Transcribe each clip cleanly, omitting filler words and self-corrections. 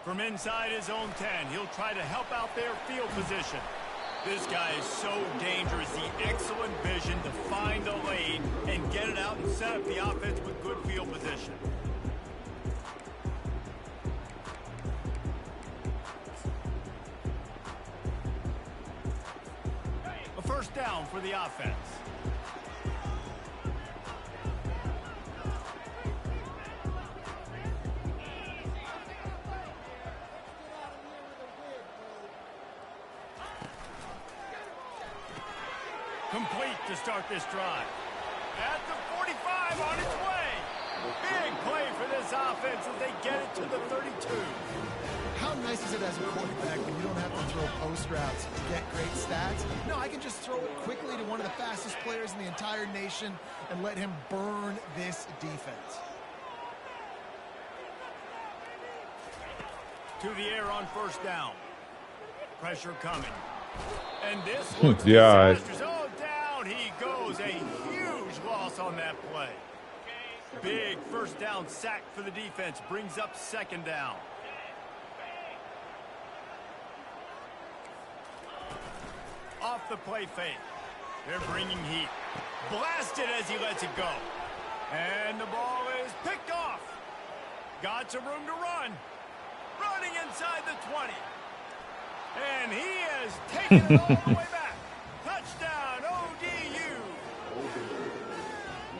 From inside his own 10, he'll try to help out their field position. This guy is so dangerous. The excellent vision to find the lane and get it out and set up the offense with good field position. A first down for the offense. Complete to start this drive. At the 45 on its way. Big play for this offense as they get it to the 32. How nice is it as a quarterback when you don't have to throw post routes to get great stats? No, I can just throw it quickly to one of the fastest players in the entire nation and let him burn this defense. To the air on first down. Pressure coming. And this looks yeah. disastrous. Oh, down he goes. A huge loss on that play. Big first down sack for the defense. Brings up second down. Off the play fake. They're bringing heat. Blasted as he lets it go. And the ball is picked off. Got some room to run. Running inside the 20. And he has taken it all the way back. Touchdown, ODU.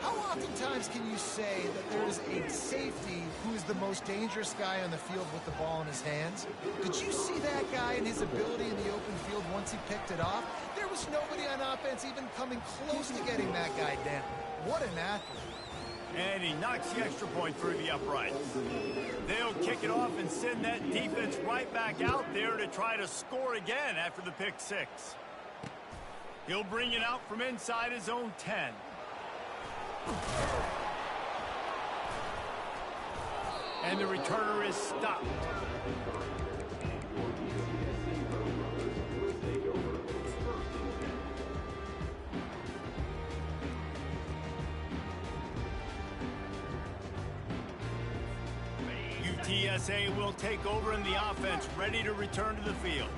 How oftentimes can you say that there is a safety who is the most dangerous guy on the field with the ball in his hands? Did you see that guy and his ability in the open field once he picked it off? There was nobody on offense even coming close to getting that guy down. What an athlete. And he knocks the extra point through the uprights. They'll kick it off and send that defense right back out there to try to score again after the pick six. He'll bring it out from inside his own 10. And the returner is stopped. UTSA will take over in the offense, ready to return to the field.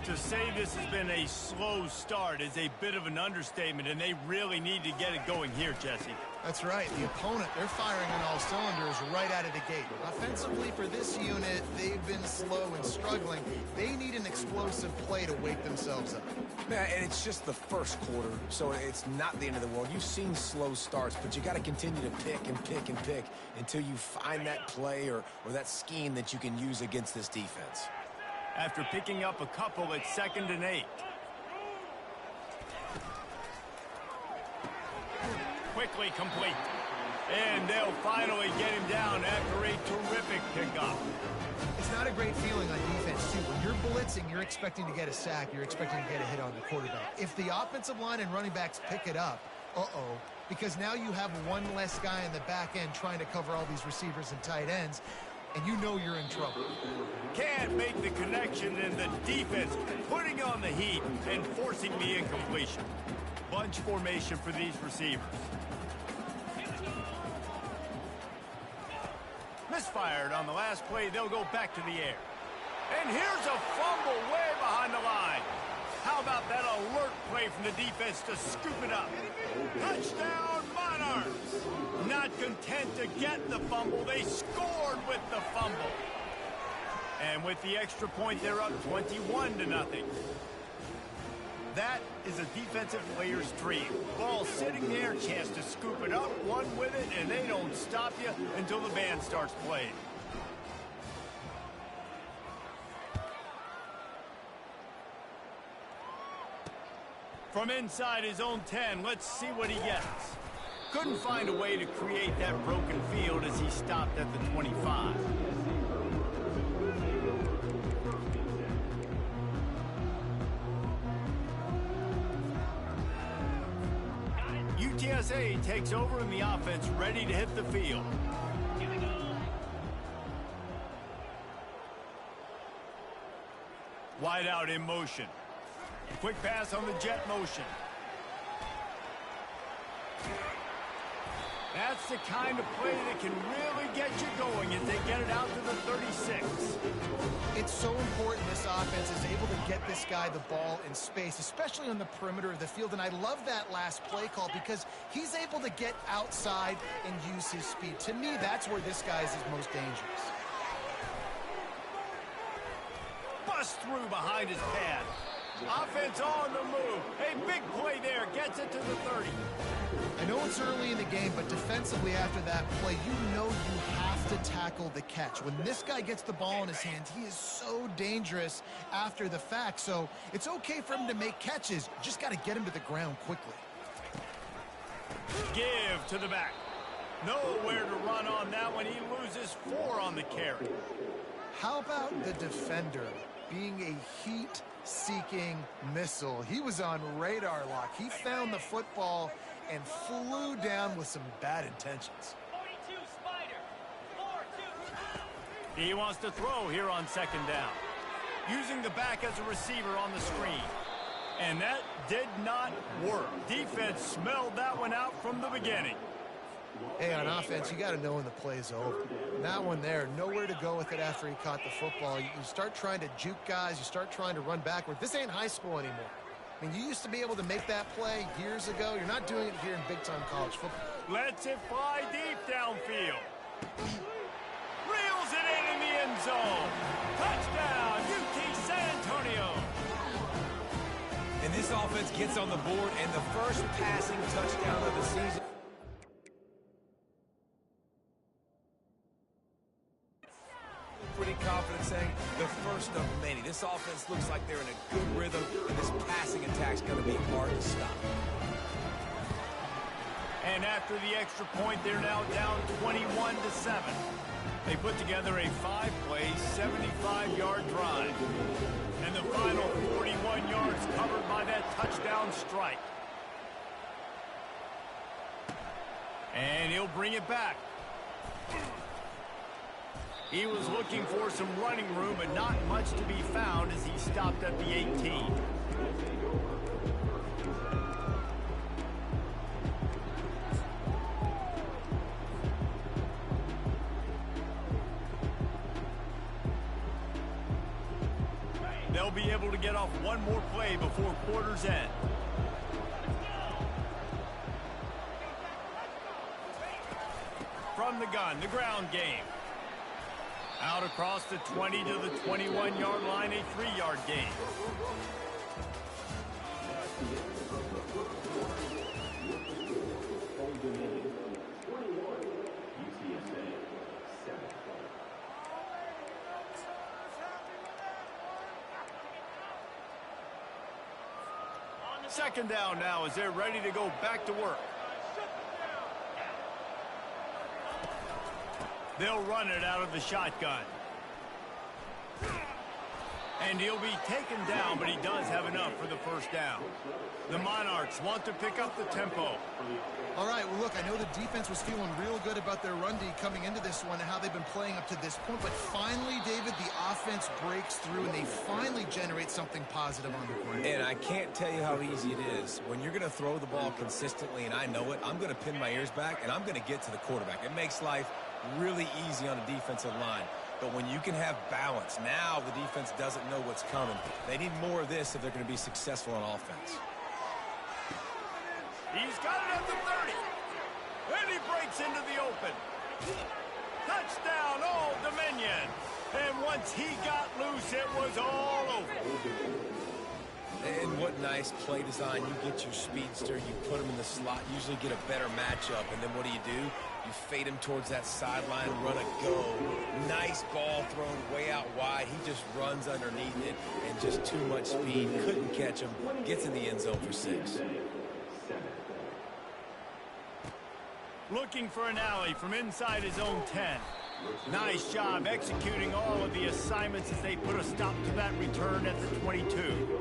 To say this has been a slow start is a bit of an understatement, and they really need to get it going here, Jesse. That's right. The opponent, they're firing on all cylinders right out of the gate. Offensively, for this unit, they've been slow and struggling. They need an explosive play to wake themselves up. Man, and it's just the first quarter, so it's not the end of the world. You've seen slow starts, but you got to continue to pick and pick and pick until you find that play or that scheme that you can use against this defense. After picking up a couple at 2nd and 8. Quickly complete. And they'll finally get him down after a terrific pickup. It's not a great feeling on defense, too. When you're blitzing, you're expecting to get a sack. You're expecting to get a hit on the quarterback. If the offensive line and running backs pick it up, because now you have one less guy in the back end trying to cover all these receivers and tight ends, and you know you're in trouble. Can't make the connection, and the defense putting on the heat and forcing the incompletion. Bunch formation for these receivers. Misfired on the last play. They'll go back to the air. And here's a fumble way behind the line. How about that alert play from the defense to scoop it up? Touchdown, Monarchs! Not content to get the fumble, they scored with the fumble. And with the extra point, they're up 21-0. That is a defensive player's dream. Ball sitting there, chance to scoop it up, one with it, and they don't stop you until the band starts playing. From inside his own 10, let's see what he gets. Couldn't find a way to create that broken field as he stopped at the 25. UTSA takes over in the offense, ready to hit the field. Wide out in motion. Quick pass on the jet motion. That's the kind of play that can really get you going as they get it out to the 36. It's so important this offense is able to get this guy the ball in space, especially on the perimeter of the field. And I love that last play call because he's able to get outside and use his speed. To me, that's where this guy is his most dangerous. Bust through behind his pad. Offense on the move. A big play there. Gets it to the 30. I know it's early in the game, but defensively after that play, you know you have to tackle the catch. When this guy gets the ball in his hands, he is so dangerous after the fact. So it's okay for him to make catches. You just got to get him to the ground quickly. Give to the back. Nowhere to run on that one. He loses 4 on the carry. How about the defender being a heat-seeking missile? He was on radar lock. He found the football and flew down with some bad intentions. 42 Spider. 4-2. He wants to throw here on second down. Using the back as a receiver on the screen. And that did not work. Defense smelled that one out from the beginning. Hey, on offense, you got to know when the play's over. That one there, nowhere to go with it after he caught the football. You start trying to juke guys. You start trying to run backward. This ain't high school anymore. I mean, you used to be able to make that play years ago. You're not doing it here in big-time college football. Lets it fly deep downfield. Reels it in the end zone. Touchdown, UT San Antonio. And this offense gets on the board, and the first passing touchdown of the season. Pretty confident saying the first of many. This offense looks like they're in a good rhythm, and this passing attack's going to be hard to stop. And after the extra point, they're now down 21-7. They put together a 5-play, 75-yard drive. And the final 41 yards covered by that touchdown strike. And he'll bring it back. He was looking for some running room, but not much to be found as he stopped at the 18. They'll be able to get off one more play before quarter's end. From the gun, the ground game. Out across the 20 to the 21-yard line, a 3-yard gain. Second down now as they're ready to go back to work. They'll run it out of the shotgun. And he'll be taken down, but he does have enough for the first down. The Monarchs want to pick up the tempo. All right, well, look, I know the defense was feeling real good about their run D coming into this one and how they've been playing up to this point. But finally, David, the offense breaks through and they finally generate something positive on the ground. And I can't tell you how easy it is. When you're going to throw the ball consistently, and I know it, I'm going to pin my ears back and I'm going to get to the quarterback. It makes life really easy on a defensive line. But when you can have balance, now the defense doesn't know what's coming. They need more of this if they're going to be successful on offense. He's got it at the 30. And he breaks into the open. Touchdown, Old Dominion. And once he got loose, it was all over. And what nice play design. You get your speedster, you put him in the slot, usually get a better matchup. And then what do? You fade him towards that sideline, run a go. Nice ball thrown way out wide. He just runs underneath it and just too much speed. Couldn't catch him. Gets in the end zone for 6. Looking for an alley from inside his own 10. Nice job executing all of the assignments as they put a stop to that return at the 22.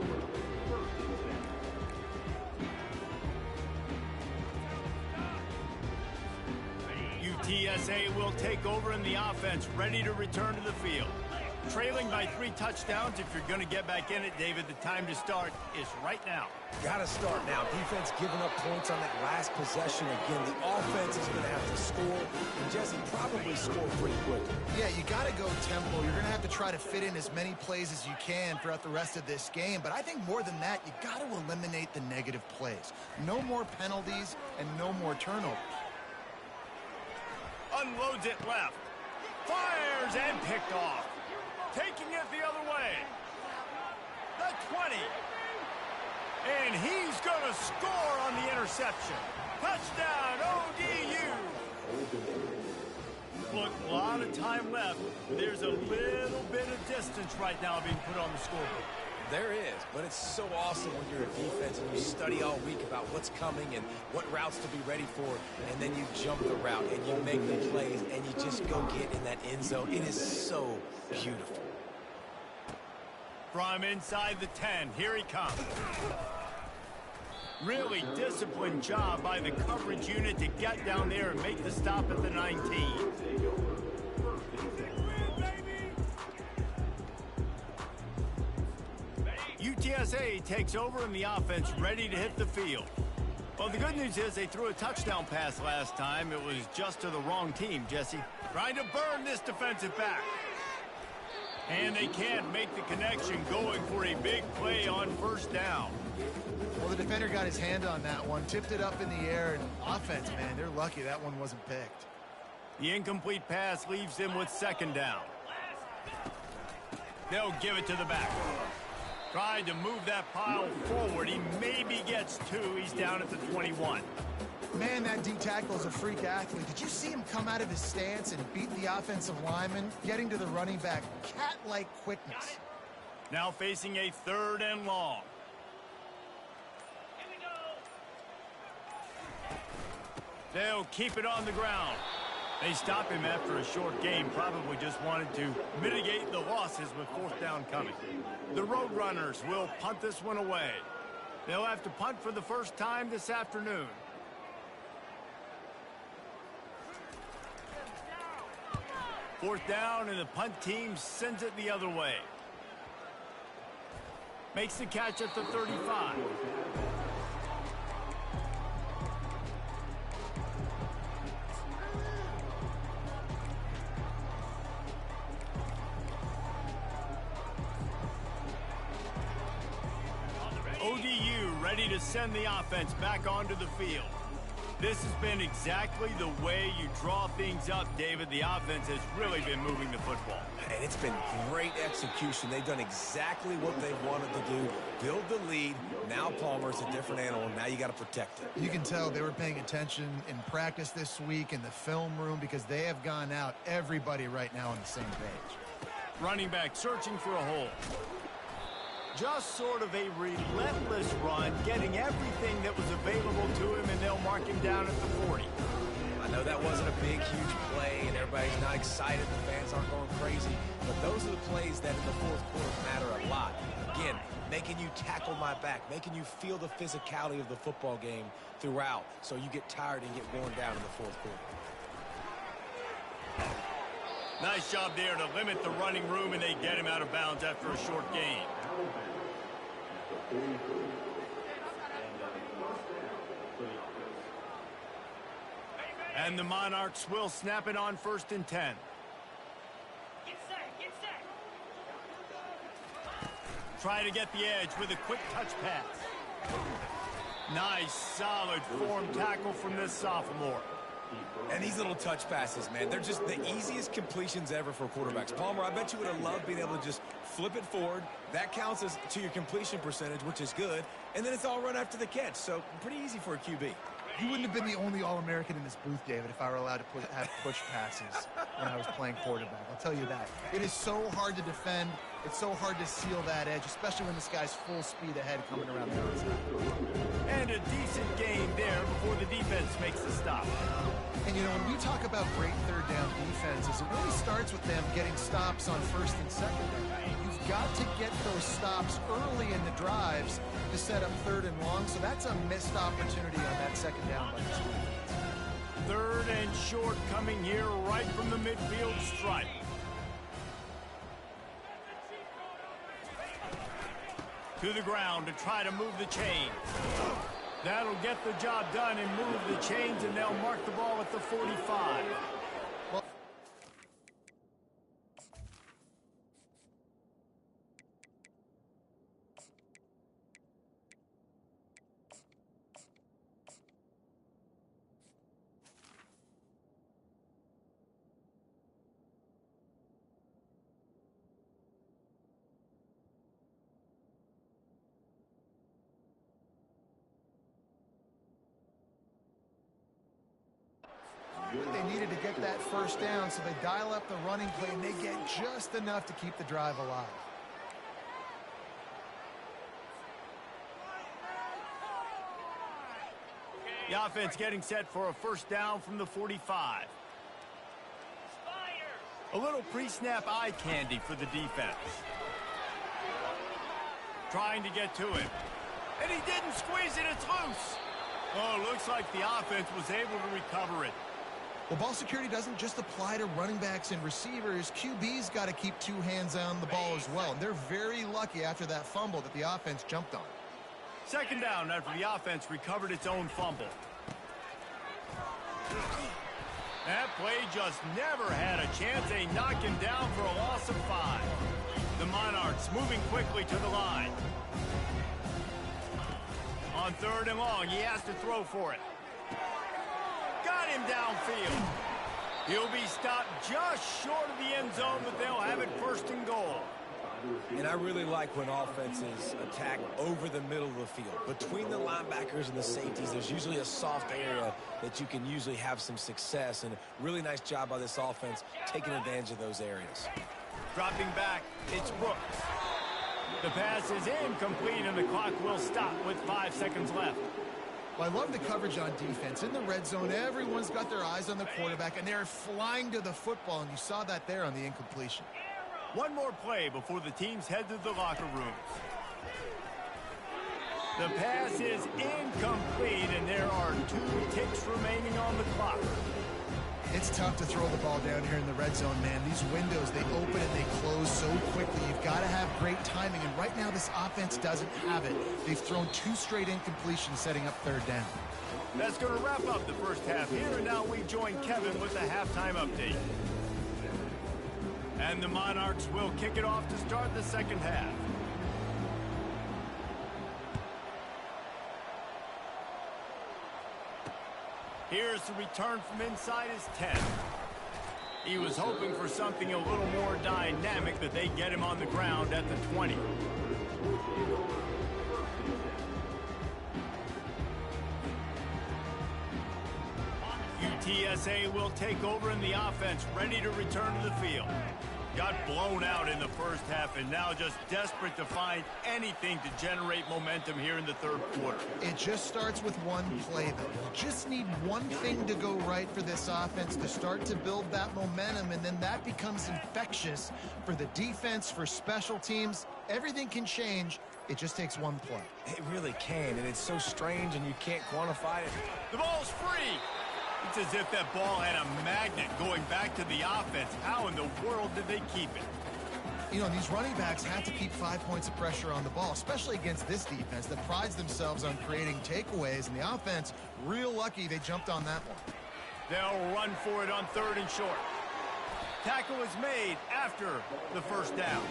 UTSA will take over in the offense, ready to return to the field. Trailing by 3 touchdowns, if you're going to get back in it, David, the time to start is right now. Got to start now. Defense giving up points on that last possession. Again, the offense is going to have to score, and Jesse probably score pretty quickly. Yeah, you got to go tempo. You're going to have to try to fit in as many plays as you can throughout the rest of this game. But I think more than that, you got to eliminate the negative plays. No more penalties and no more turnovers. Unloads it left. Fires and picked off. Taking it the other way. The 20. And he's going to score on the interception. Touchdown, ODU. Look, a lot of time left. There's a little bit of distance right now being put on the scoreboard. There is, but it's so awesome when you're a defense and you study all week about what's coming and what routes to be ready for, and then you jump the route and you make the plays and you just go get in that end zone. It is so beautiful. From inside the 10, here he comes. Really disciplined job by the coverage unit to get down there and make the stop at the 19. UTSA takes over in the offense, ready to hit the field. Well, the good news is they threw a touchdown pass last time. It was just to the wrong team, Jesse. Trying to burn this defensive back. And they can't make the connection, going for a big play on first down. Well, the defender got his hand on that one, tipped it up in the air, and offense, man, they're lucky that one wasn't picked. The incomplete pass leaves him with second down. They'll give it to the back. Tried to move that pile forward. He maybe gets 2. He's down at the 21. Man, that D tackle is a freak athlete. Did you see him come out of his stance and beat the offensive lineman, getting to the running back? Cat-like quickness. Now facing a 3rd and long. They'll keep it on the ground. They stop him after a short game. Probably just wanted to mitigate the losses with 4th down coming. The Roadrunners will punt this one away. They'll have to punt for the first time this afternoon. Fourth down, and the punt team sends it the other way. Makes the catch at the 35. ODU ready to send the offense back onto the field. This has been exactly the way you draw things up, David. The offense has really been moving the football. And it's been great execution. They've done exactly what they wanted to do. Build the lead. Now Palmer's a different animal. Now you got to protect it. You can tell they were paying attention in practice this week in the film room because they have gone out, everybody right now on the same page. Running back searching for a hole. Just sort of a relentless run, getting everything that was available to him, and they'll mark him down at the 40. I know that wasn't a big, huge play, and everybody's not excited. The fans aren't going crazy. But those are the plays that in the 4th quarter matter a lot. Again, making you tackle my back, making you feel the physicality of the football game throughout, so you get tired and get worn down in the 4th quarter. Nice job there to limit the running room, and they get him out of bounds after a short gain. And the Monarchs will snap it on 1st and 10. Get set. Try to get the edge with a quick touch pass. Nice, solid form tackle from this sophomore. And these little touch passes, man, they're just the easiest completions ever for quarterbacks. Palmer, I bet you would have loved being able to just flip it forward. That counts as to your completion percentage, which is good. And then it's all run after the catch, so pretty easy for a QB. You wouldn't have been the only All-American in this booth, David, if I were allowed to have push passes when I was playing quarterback. I'll tell you that. It is so hard to defend. It's so hard to seal that edge, especially when this guy's full speed ahead coming around the outside. And a decent gain there before the defense makes the stop. And, you know, when we talk about great 3rd down defenses, it really starts with them getting stops on 1st and 2nd down. You've got to get those stops early in the drives to set up 3rd and long, so that's a missed opportunity on that 2nd down by this defense. 3rd and short coming here right from the midfield stripe. To the ground to try to move the chains. That'll get the job done and move the chains, and they'll mark the ball at the 45. Well, they needed to get that first down, so they dial up the running play, and they get just enough to keep the drive alive. the offense getting set for a first down from the 45. A little pre-snap eye candy for the defense. Trying to get to it. And he didn't squeeze it, it's loose. Oh, looks like the offense was able to recover it. Well, ball security doesn't just apply to running backs and receivers. QB's got to keep two hands on the ball as well. And they're very lucky after that fumble that the offense jumped on. Second down after the offense recovered its own fumble. That play just never had a chance. They knock him down for a loss of 5. The Monarchs moving quickly to the line. On 3rd and long, he has to throw for it. Got him downfield. He'll be stopped just short of the end zone, but they'll have it 1st and goal. And I really like when offenses attack over the middle of the field. Between the linebackers and the safeties, there's usually a soft area that you can usually have some success. And really nice job by this offense taking advantage of those areas. Dropping back, it's Brooks. The pass is incomplete, and the clock will stop with 5 seconds left. Well, I love the coverage on defense. In the red zone, everyone's got their eyes on the quarterback, and they're flying to the football, and you saw that there on the incompletion. One more play before the teams head to the locker rooms. The pass is incomplete, and there are 2 ticks remaining on the clock. It's tough to throw the ball down here in the red zone, man. These windows, they open and they close so quickly. You've got to have great timing, and right now this offense doesn't have it. They've thrown 2 straight incompletions setting up 3rd down. That's going to wrap up the first half here, and now we join Kevin with the halftime update. And the Monarchs will kick it off to start the second half. Here's the return from inside his 10. He was hoping for something a little more dynamic, but they get him on the ground at the 20. UTSA will take over in the offense, ready to return to the field. Got blown out in the first half and now just desperate to find anything to generate momentum here in the 3rd quarter. It just starts with one play, though. You just need one thing to go right for this offense to start to build that momentum, and then that becomes infectious for the defense, for special teams. Everything can change. It just takes one play. It really can, and it's so strange, and you can't quantify it. The ball's free. It's as if that ball had a magnet going back to the offense. How in the world did they keep it? You know, these running backs have to keep 5 points of pressure on the ball, especially against this defense that prides themselves on creating takeaways, and the offense, real lucky they jumped on that one. They'll run for it on 3rd and short. Tackle is made after the first down.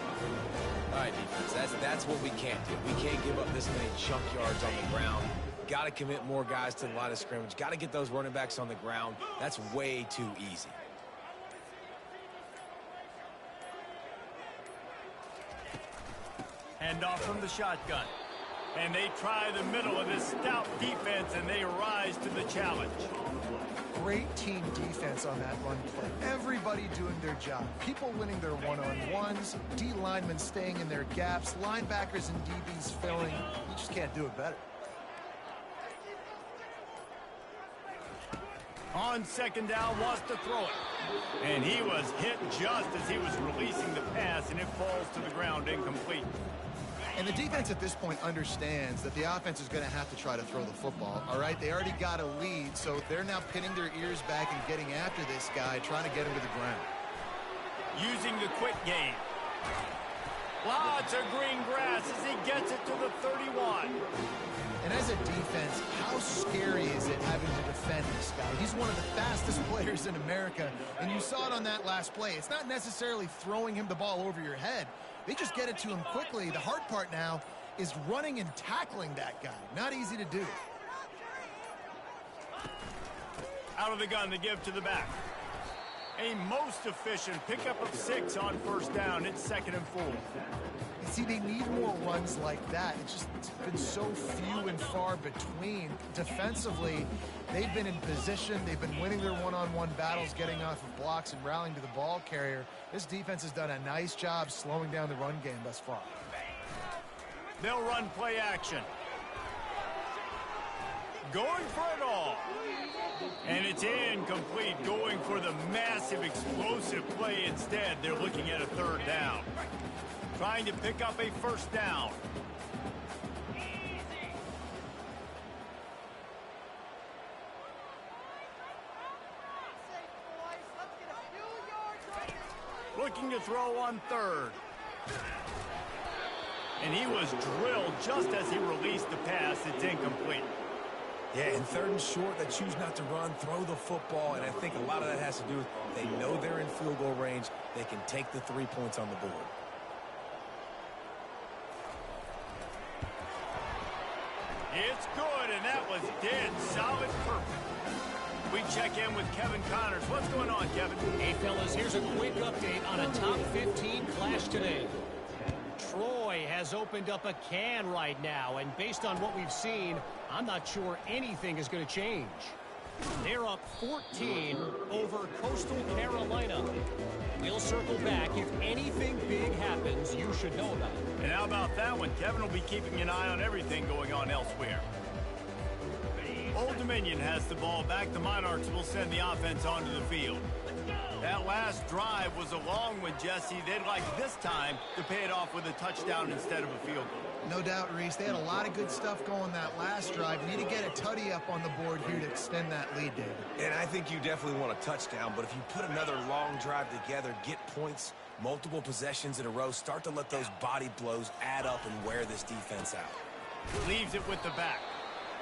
All right, defense, that's what we can't do. We can't give up this many chunk yards on the ground. Got to commit more guys to the line of scrimmage. Got to get those running backs on the ground. That's way too easy. Handoff from the shotgun. And they try the middle of this stout defense, and they rise to the challenge. Great team defense on that run play. Everybody doing their job. People winning their one-on-ones, D linemen staying in their gaps, linebackers and DBs filling. You just can't do it better. On 2nd down, wants to throw it. And he was hit just as he was releasing the pass, and it falls to the ground incomplete. And the defense at this point understands that the offense is going to have to try to throw the football, all right? They already got a lead, so they're now pinning their ears back and getting after this guy, trying to get him to the ground. Using the quick game. Lots of green grass as he gets it to the 31. And as a defense, how scary is it having to defend this guy? He's one of the fastest players in America, and you saw it on that last play. It's not necessarily throwing him the ball over your head. They just get it to him quickly. The hard part now is running and tackling that guy. Not easy to do. Out of the gun to give to the back. A most efficient pickup of 6 on first down. It's 2nd and 4. You see, they need more runs like that. It's been so few and far between. Defensively, they've been in position. They've been winning their one-on-one battles, getting off of blocks and rallying to the ball carrier. This defense has done a nice job slowing down the run game thus far. They'll run play action. Going for it all. And it's incomplete, going for the massive explosive play instead. They're looking at a 3rd down. Trying to pick up a 1st down. Looking to throw on 3rd. And he was drilled just as he released the pass. It's incomplete. Yeah, in 3rd and short, they choose not to run, throw the football, and I think a lot of that has to do with they know they're in field goal range. They can take the 3 points on the board. It's good, and that was dead solid perfect. We check in with Kevin Connors. What's going on, Kevin? Hey, fellas, here's a quick update on a top 15 clash today. Troy has opened up a can right now, and based on what we've seen, I'm not sure anything is going to change. They're up 14 over Coastal Carolina. We'll circle back. If anything big happens, you should know about it. And how about that one? Kevin will be keeping an eye on everything going on elsewhere. Old Dominion has the ball back. The Monarchs will send the offense onto the field. That last drive was a long one, Jesse. They'd like this time to pay it off with a touchdown instead of a field goal. No doubt, Reese. They had a lot of good stuff going that last drive. Need to get a tutty up on the board here to extend that lead, David. And I think you definitely want a touchdown, but if you put another long drive together, get points, multiple possessions in a row, start to let those body blows add up and wear this defense out. Leaves it with the back.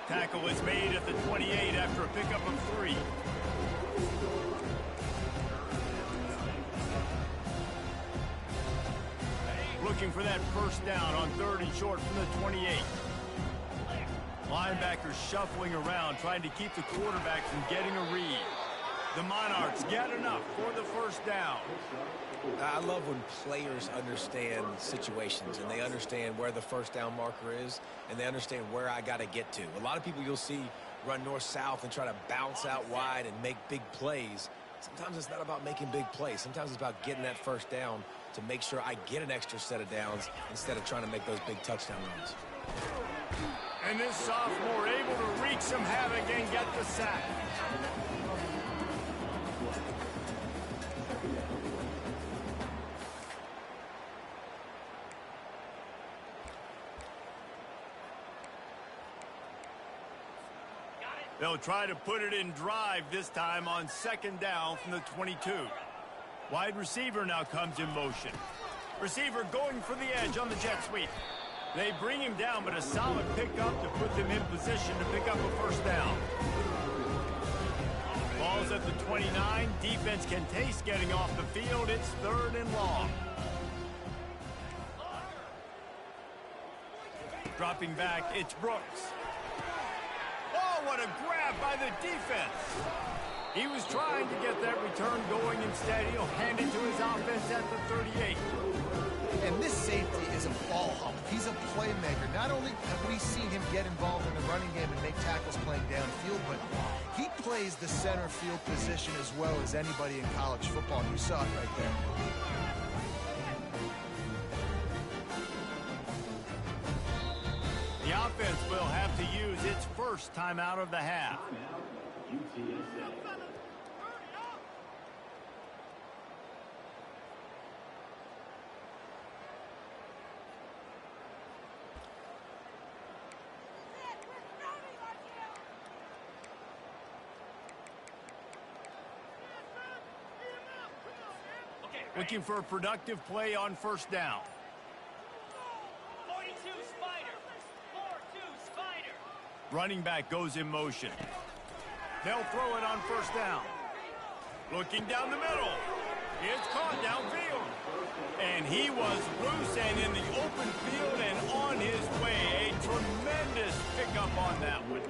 Tackle is made at the 28 after a pickup of 3. Looking for that 1st down on 3rd and short from the 28. Linebackers shuffling around, trying to keep the quarterback from getting a read. The Monarchs get enough for the 1st down. I love when players understand situations and they understand where the 1st down marker is and they understand where I got to get to. A lot of people you'll see run north-south and try to bounce out wide and make big plays. Sometimes it's not about making big plays. Sometimes it's about getting that 1st down to make sure I get an extra set of downs instead of trying to make those big touchdown runs. And this sophomore able to wreak some havoc and get the sack. They'll try to put it in drive this time on 2nd down from the 22. Wide receiver now comes in motion. Receiver going for the edge on the jet sweep. They bring him down, but a solid pickup to put them in position to pick up a 1st down. Ball's at the 29. Defense can taste getting off the field. It's 3rd and long. Dropping back, it's Brooks. Oh, what a grab by the defense. He was trying to get that return going. Instead, he'll hand it to his offense at the 38. And this safety is a ball hawk. He's a playmaker. Not only have we seen him get involved in the running game and make tackles playing downfield, but he plays the center field position as well as anybody in college football. You saw it right there. The offense will have to use its 1st timeout of the half. Looking for a productive play on 1st down. Running back goes in motion. They'll throw it on first down. Looking down the middle. It's caught downfield. And he was loose and in the open field and on his way. A tremendous pickup on that one.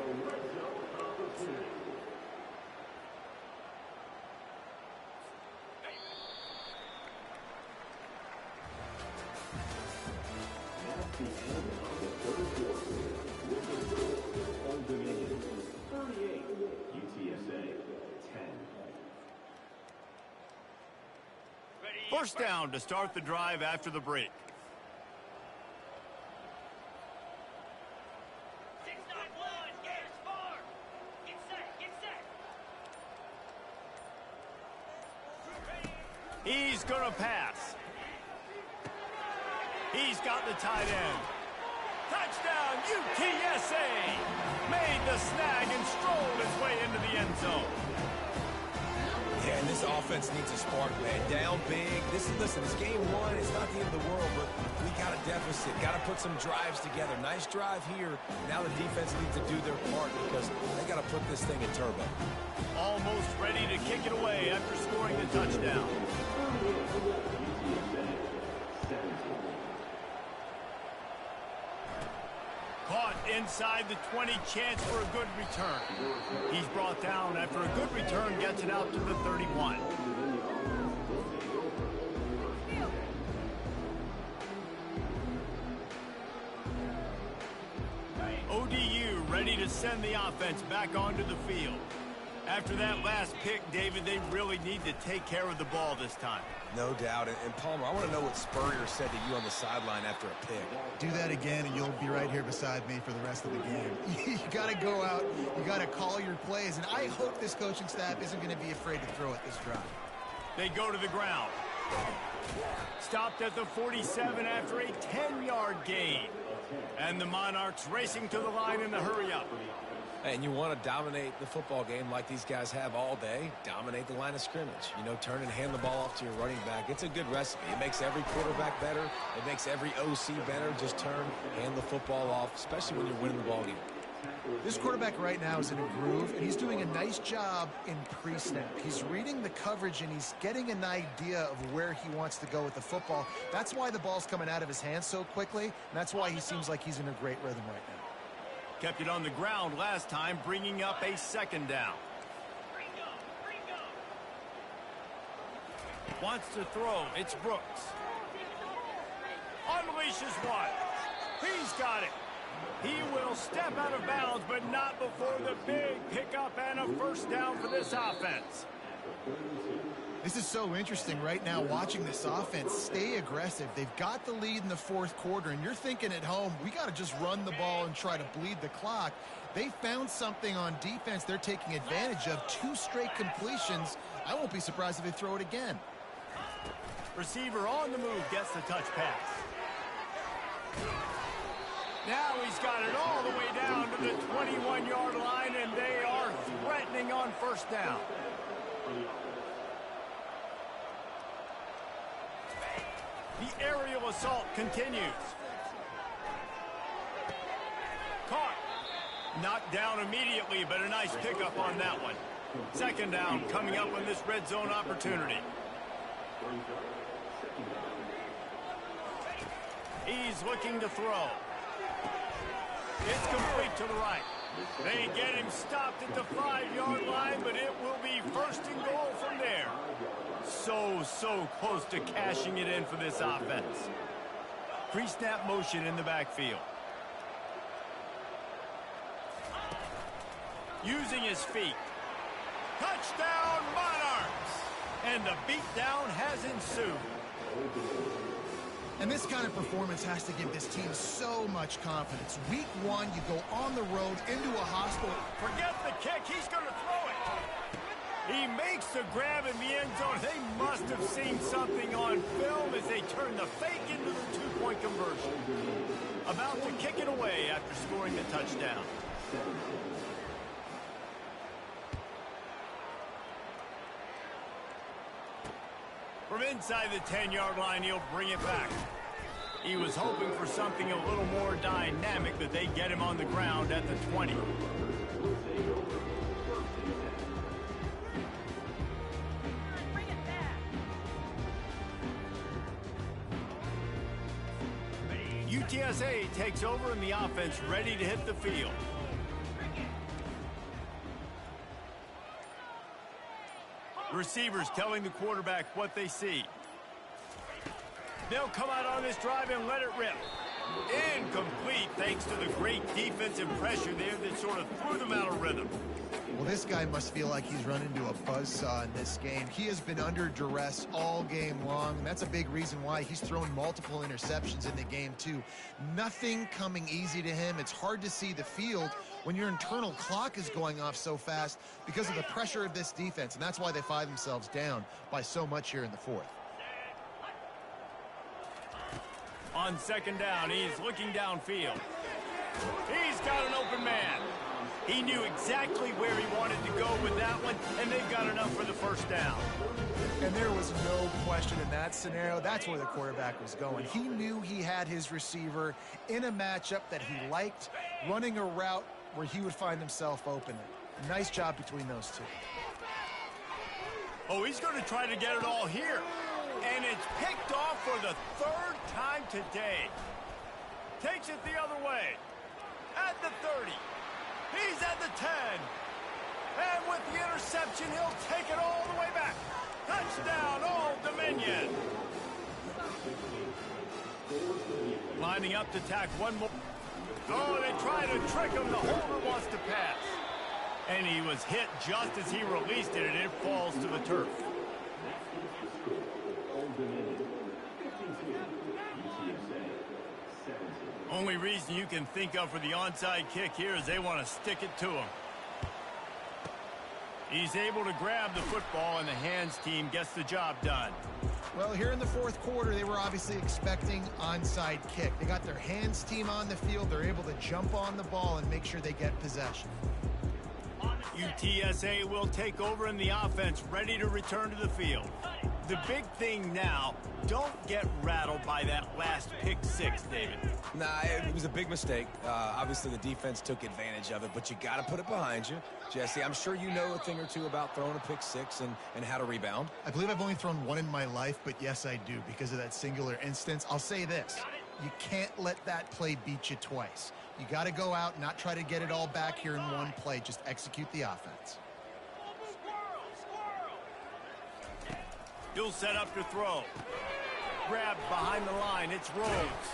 First down to start the drive after the break. 6-9-1, Gators far. Get set, get set. He's going to pass. He's got the tight end. Touchdown, UTSA! Made the snag and strolled his way into the end zone. Yeah, and this offense needs a spark, man. Down big. Listen, it's game one. It's not the end of the world, but we got a deficit. Got to put some drives together. Nice drive here. Now the defense needs to do their part because they got to put this thing in turbo. Almost ready to kick it away after scoring the touchdown. Caught inside the 20, chance for a good return. He's brought down after a good return gets it out to the 31. ODU ready to send the offense back onto the field. After that last pick, David, they really need to take care of the ball this time. No doubt. And Palmer, I want to know what Spurrier said to you on the sideline after a pick. Do that again, and you'll be right here beside me for the rest of the game. You got to go out. You got to call your plays, and I hope this coaching staff isn't going to be afraid to throw it this drive. They go to the ground. Stopped at the 47 after a 10-yard gain. And the Monarchs racing to the line in the hurry-up. And you want to dominate the football game like these guys have all day. Dominate the line of scrimmage. You know, turn and hand the ball off to your running back. It's a good recipe. It makes every quarterback better. It makes every OC better. Just turn, hand the football off, especially when you're winning the ball game. This quarterback right now is in a groove, and he's doing a nice job in pre-snap. He's reading the coverage, and he's getting an idea of where he wants to go with the football. That's why the ball's coming out of his hands so quickly, and that's why he seems like he's in a great rhythm right now. Kept it on the ground last time, bringing up a second down. Wants to throw. It's Brooks. Unleashes one. He's got it. He will step out of bounds, but not before the big pickup and a first down for this offense. This is so interesting right now watching this offense stay aggressive. They've got the lead in the fourth quarter, and you're thinking at home, we got to just run the ball and try to bleed the clock. They found something on defense they're taking advantage of. 2 straight completions. I won't be surprised if they throw it again. Receiver on the move gets the touch pass. Now he's got it all the way down to the 21-yard line, and they are threatening on first down. The aerial assault continues. Caught. Knocked down immediately, but a nice pickup on that one. Second down coming up on this red zone opportunity. He's looking to throw. It's complete to the right. They get him stopped at the 5-yard line, but it will be first and goal from there. So close to cashing it in for this offense. Pre-snap motion in the backfield. Using his feet. Touchdown, Monarchs! And the beatdown has ensued. And this kind of performance has to give this team so much confidence. Week 1, you go on the road into a hospital. Forget the kick. He's going to throw it. He makes the grab in the end zone. They must have seen something on film as they turn the fake into the 2-point conversion. About to kick it away after scoring the touchdown. From inside the 10-yard line, he'll bring it back. He was hoping for something a little more dynamic, but they get him on the ground at the 20. Bring it back. UTSA takes over in the offense, ready to hit the field. Receivers telling the quarterback what they see. They'll come out on this drive and let it rip. Incomplete thanks to the great defensive pressure there that sort of threw them out of rhythm. Well, this guy must feel like he's run into a buzzsaw in this game. He has been under duress all game long, and that's a big reason why he's thrown multiple interceptions in the game, too. Nothing coming easy to him. It's hard to see the field when your internal clock is going off so fast because of the pressure of this defense, and that's why they find themselves down by so much here in the fourth. On second down, he's looking downfield. He's got an open man. He knew exactly where he wanted to go with that one, and they've got enough for the first down. And there was no question in that scenario. That's where the quarterback was going. He knew he had his receiver in a matchup that he liked, running a route where he would find himself open. Nice job between those two. Oh, he's going to try to get it all here. And it's picked off for the third time today. Takes it the other way. At the 30. He's at the 10. And with the interception, he'll take it all the way back. Touchdown, Old Dominion. Lining up to tack one more. Oh, they try to trick him. The holder wants to pass. And he was hit just as he released it, and it falls to the turf. Only reason you can think of for the onside kick here is they want to stick it to him. He's able to grab the football, and the hands team gets the job done. Well, here in the fourth quarter, they were obviously expecting onside kick. They got their hands team on the field. They're able to jump on the ball and make sure they get possession. UTSA will take over in the offense, ready to return to the field. The big thing now, don't get rattled by that last pick six, David. Nah, it was a big mistake. Obviously, the defense took advantage of it, but you got to put it behind you. Jesse, I'm sure you know a thing or two about throwing a pick six and how to rebound. I believe I've only thrown one in my life, but yes, I do because of that singular instance. I'll say this. You can't let that play beat you twice. You got to go out and not try to get it all back here in one play. Just execute the offense. He'll set up to throw. Grabbed behind the line. It's Rhodes.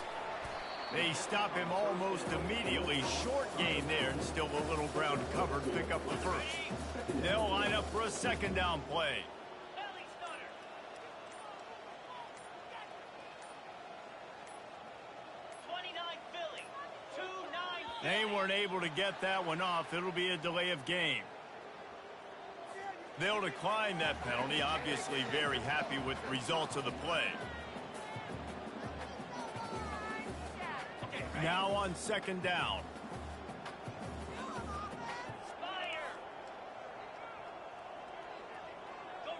They stop him almost immediately. Short gain there, and still a little ground covered to pick up the first. They'll line up for a second down play. 29 Philly. 2-9 They weren't able to get that one off. It'll be a delay of game. They'll decline that penalty. Obviously very happy with the results of the play. Now on second down.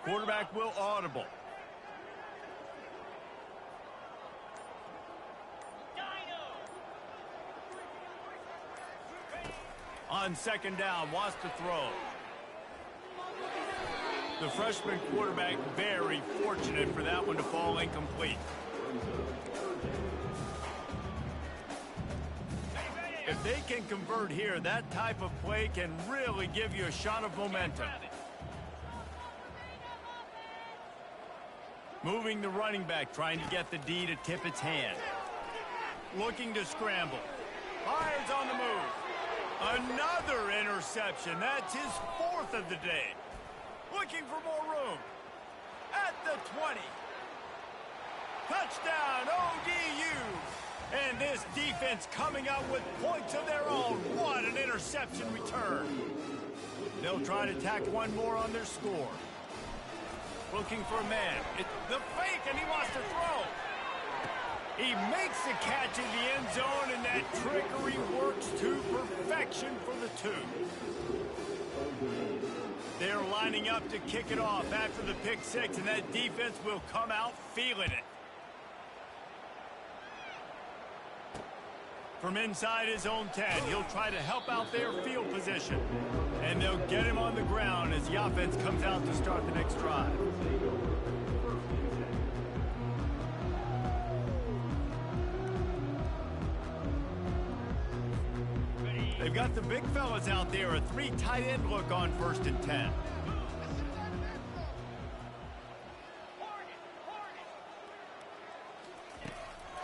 Quarterback will audible. On second down, wants to throw. The freshman quarterback very fortunate for that one to fall incomplete. If they can convert here, that type of play can really give you a shot of momentum. Moving the running back, trying to get the D to tip its hand. Looking to scramble. Fires on the move. Another interception. That's his fourth of the day. Looking for more room. At the 20. Touchdown, ODU. And this defense coming up with points of their own. What an interception return. They'll try to tack one more on their score. Looking for a man. It's the fake, and he wants to throw. He makes the catch in the end zone, and that trickery works to perfection for the two. They're lining up to kick it off after the pick six, and that defense will come out feeling it. From inside his own 10, he'll try to help out their field position. And they'll get him on the ground as the offense comes out to start the next drive. They've got the big fellas out there, a 3 tight end look on 1st and 10.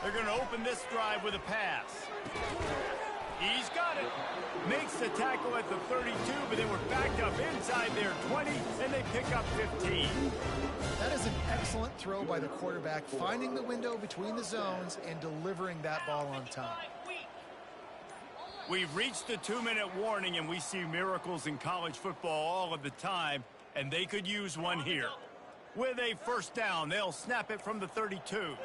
They're going to open this drive with a pass. He's got it. Makes the tackle at the 32, but they were backed up inside their 20, and they pick up 15. That is an excellent throw by the quarterback, finding the window between the zones and delivering that ball on time. We've reached the 2-minute warning, and we see miracles in college football all of the time, and they could use one here. With a 1st down, they'll snap it from the 32.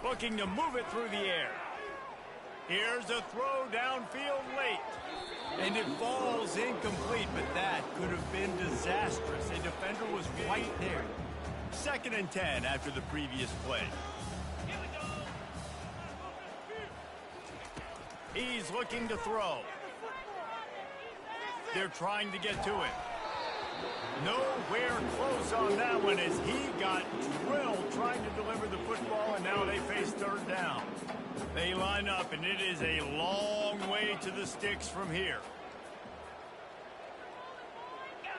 Looking to move it through the air. Here's a throw downfield late. And it falls incomplete, but that could have been disastrous. A defender was right there. 2nd and 10 after the previous play. He's looking to throw. They're trying to get to it. Nowhere close on that one as he got drilled trying to deliver the football, and now they face 3rd down. They line up, and it is a long way to the sticks from here.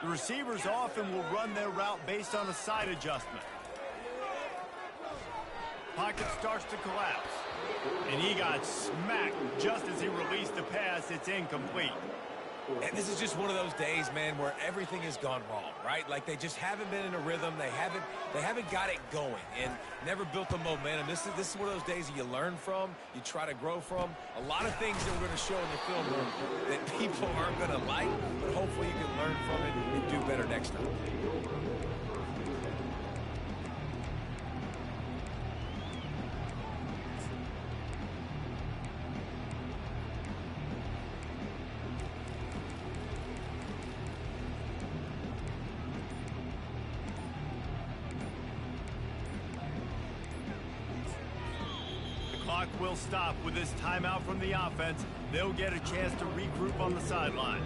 The receivers often will run their route based on a side adjustment. Pocket starts to collapse, and he got smacked just as he released the pass. It's incomplete. And this is just one of those days, man, where everything has gone wrong, right? Like they just haven't been in a rhythm. They haven't got it going and never built the momentum. This is one of those days that you learn from, you try to grow from. A lot of things that we're going to show in the film room that people aren't going to like, but hopefully you can learn from it and do better next time. Will stop with this timeout from the offense. They'll get a chance to regroup on the sideline.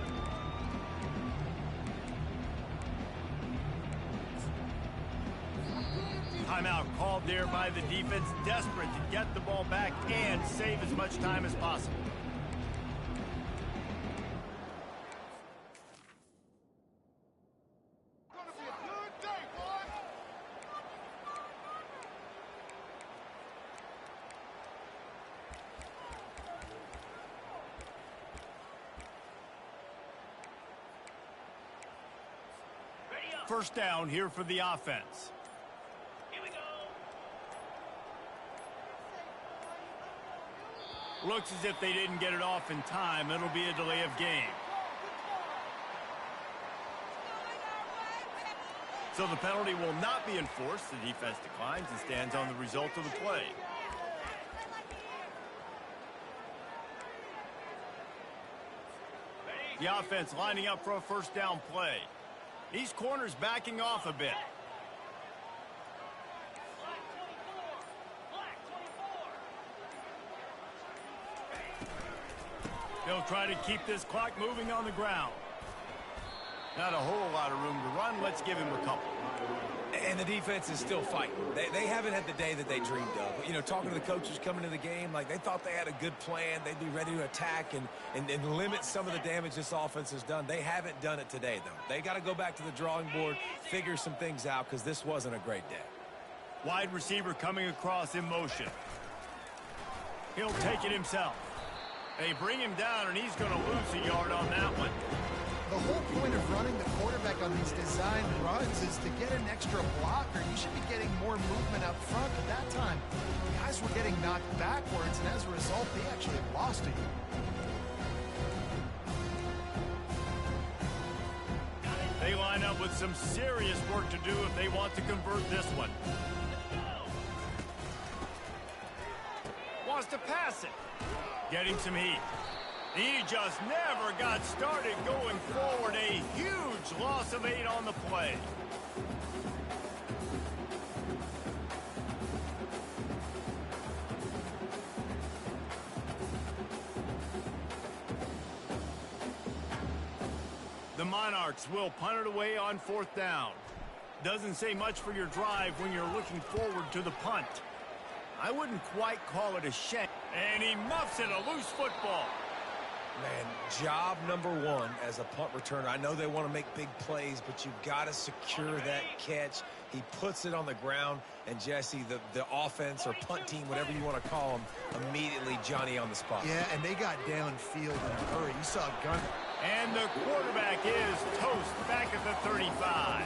Timeout called there by the defense, desperate to get the ball back and save as much time as possible. First down here for the offense. Here we go. Looks as if they didn't get it off in time. It'll be a delay of game. So the penalty will not be enforced. The defense declines and stands on the result of the play. The offense lining up for a first down play. These corners backing off a bit. They'll try to keep this clock moving on the ground. Not a whole lot of room to run. Let's give him a couple. And the defense is still fighting. They haven't had the day that they dreamed of. You know, talking to the coaches coming to the game, like they thought they had a good plan. They'd be ready to attack and limit some of the damage this offense has done. They haven't done it today, though. They got to go back to the drawing board, figure some things out, because this wasn't a great day. Wide receiver coming across in motion. He'll take it himself. They bring him down, and he's going to lose a yard on that one. The whole point of running the quarterback on these design runs is to get an extra blocker. You should be getting more movement up front. At that time, guys were getting knocked backwards, and as a result, they actually lost it. They line up with some serious work to do if they want to convert this one. Wants to pass it. Getting some heat. He just never got started going forward. A huge loss of 8 on the play. The Monarchs will punt it away on 4th down. Doesn't say much for your drive when you're looking forward to the punt. I wouldn't quite call it a shank. And he muffs it, a loose football. Man, job number 1 as a punt returner. I know they want to make big plays, but you've got to secure that catch. He puts it on the ground, and Jesse, the offense or punt team, whatever you want to call them, immediately Johnny on the spot. Yeah, and they got downfield in a hurry. You saw a gun. And the quarterback is toast back at the 35.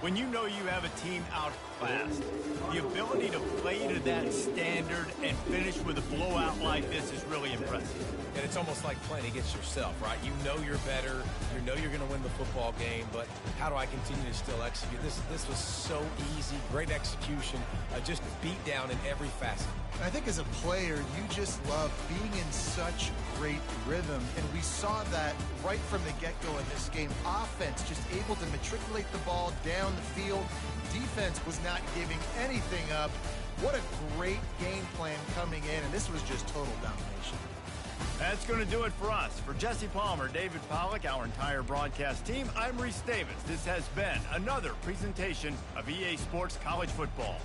When you know you have a team outclassed, the ability to play to that standard and finish with a blowout like this is really impressive. And it's almost like playing against yourself, right? You know you're better. You know you're going to win the football game, but how do I continue to still execute? This was so easy, great execution, just beat down in every facet. I think as a player, you just love being in such great rhythm, and we saw that right from the get-go in this game. Offense just able to matriculate the ball down the field. Defense was not giving anything up. What a great game plan coming in, and this was just total domination. That's going to do it for us. For Jesse Palmer, David Pollack, our entire broadcast team, I'm Reese Davis. This has been another presentation of EA Sports College Football.